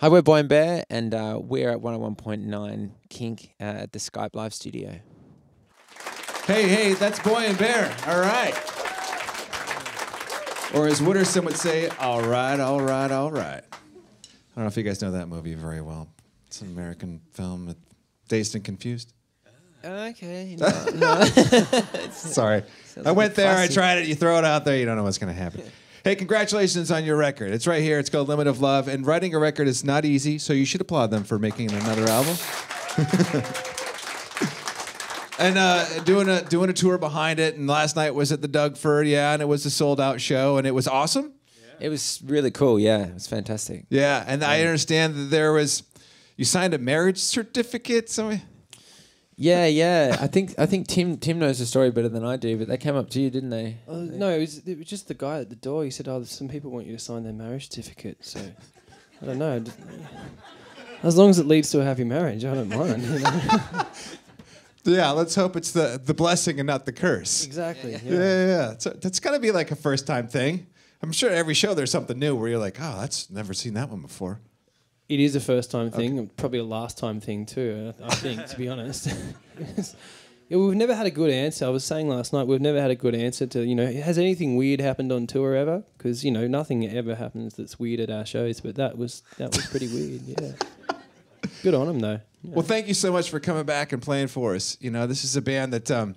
Hi, we're Boy and Bear, and we're at 101.9 KINK at the Skype live studio. Hey, that's Boy and Bear. All right. Or as Wooderson would say, all right, all right, all right. I don't know if you guys know that movie very well. It's an American film, Dazed and Confused. Okay. No. Sorry. I went there, I tried it, you throw it out there, you don't know what's going to happen. Hey, congratulations on your record. It's right here. It's called Limit of Love. And writing a record is not easy, so you should applaud them for making another album. And doing a tour behind it. And last night was at the Dougford, and it was a sold-out show, and it was awesome. It was really cool, yeah. It was fantastic. Yeah, and I understand that you signed a marriage certificate. Yeah. I think Tim knows the story better than I do, but they came up to you, didn't they? No, it was just the guy at the door. He said, some people want you to sign their marriage certificate. So, I don't know. As long as it leads to a happy marriage, I don't mind. You know? Yeah, let's hope it's the blessing and not the curse. Exactly. Yeah. So that's got to be like a first-time thing. I'm sure every show there's something new where you're like, oh, that's never seen that one before. It is a first-time thing, and probably a last-time thing too, I think, to be honest. We've never had a good answer. I was saying last night, we've never had a good answer to, has anything weird happened on tour ever? Because, nothing ever happens that's weird at our shows, but that was pretty weird, yeah. Good on them, though. Yeah. Well, thank you so much for coming back and playing for us. This is a band that,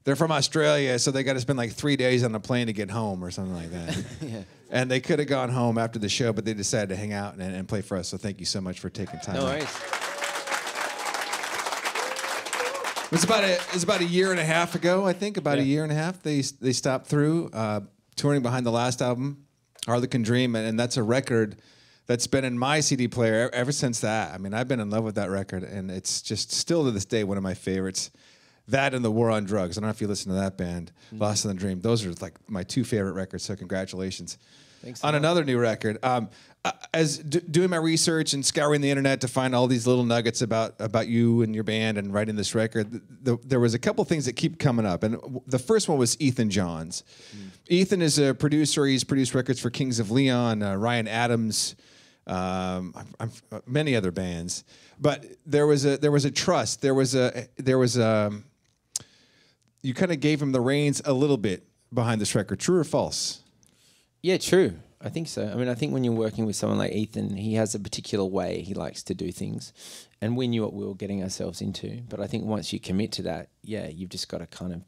they're from Australia, so they got to spend like 3 days on a plane to get home or something like that. Yeah. And they could have gone home after the show, but they decided to hang out and play for us. So thank you so much for taking time. No worries. It was about a year and a half ago, I think. A year and a half. They stopped through touring behind the last album, Harlequin Dream, and that's a record that's been in my CD player ever since that. I mean, I've been in love with that record, and it's just still to this day one of my favorites. That and The War on Drugs. I don't know if you listen to that band, Lost in the Dream. Those are like my two favorite records, so congratulations. Thanks on another new record. As doing my research and scouring the internet to find all these little nuggets about you and your band and writing this record, there was a couple things that keep coming up. And the first one was Ethan Johns. Ethan is a producer. He's produced records for Kings of Leon, Ryan Adams, many other bands. But there was a trust. You kind of gave him the reins a little bit behind this record. True or false? Yeah, true. I think so. I mean, I think when you're working with someone like Ethan, he has a particular way he likes to do things. And we knew what we were getting ourselves into. But I think once you commit to that, you've just got to kind of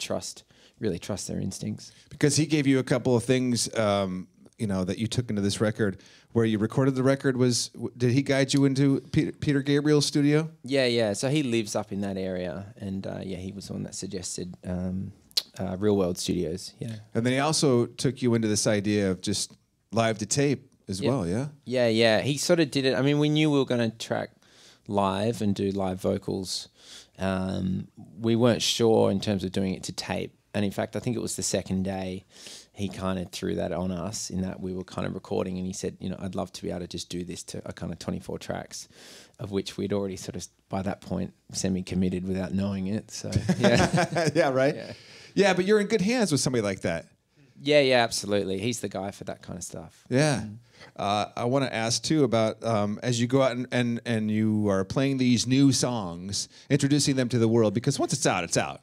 really trust their instincts. Because he gave you a couple of things, that you took into this record. Where you recorded the record did he guide you into Peter Gabriel's studio? Yeah. So he lives up in that area. And he was the one that suggested Real World Studios. Yeah. And then he also took you into this idea of just live to tape as well, yeah? Yeah. He sort of did it. I mean, we knew we were going to track live and do live vocals. We weren't sure in terms of doing it to tape. And in fact, I think it was the second day he kind of threw that on us in that we were kind of recording, and he said, I'd love to be able to just do this to a kind of 24 tracks, of which we'd already sort of, by that point, semi-committed without knowing it. So, yeah. Yeah, right? Yeah, but you're in good hands with somebody like that. Yeah, absolutely. He's the guy for that kind of stuff. Yeah. I want to ask, too, about as you go out and you are playing these new songs, introducing them to the world, because once it's out, it's out.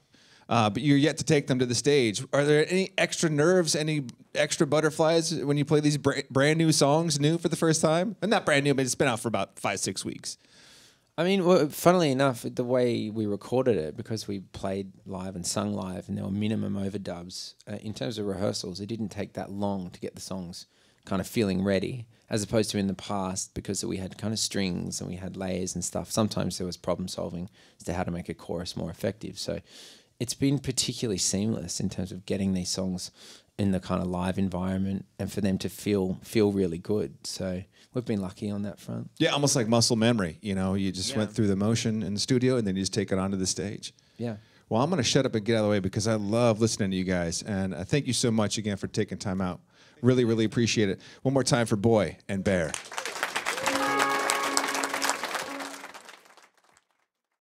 But you're yet to take them to the stage. Are there any extra nerves, any extra butterflies when you play these brand new songs for the first time? And not brand new, but it's been out for about 5-6 weeks. I mean, funnily enough, the way we recorded it, because we played live and sung live, and there were minimum overdubs, in terms of rehearsals, it didn't take that long to get the songs kind of feeling ready, as opposed to in the past, because we had kind of strings and we had layers and stuff. Sometimes there was problem solving as to how to make a chorus more effective. So it's been particularly seamless in terms of getting these songs in the kind of live environment and for them to feel really good. So we've been lucky on that front. Yeah, almost like muscle memory. You just went through the motion in the studio and then you just take it onto the stage. Yeah. Well, I'm going to shut up and get out of the way because I love listening to you guys. And thank you so much again for taking time out. Really, really appreciate it. One more time for Boy and Bear.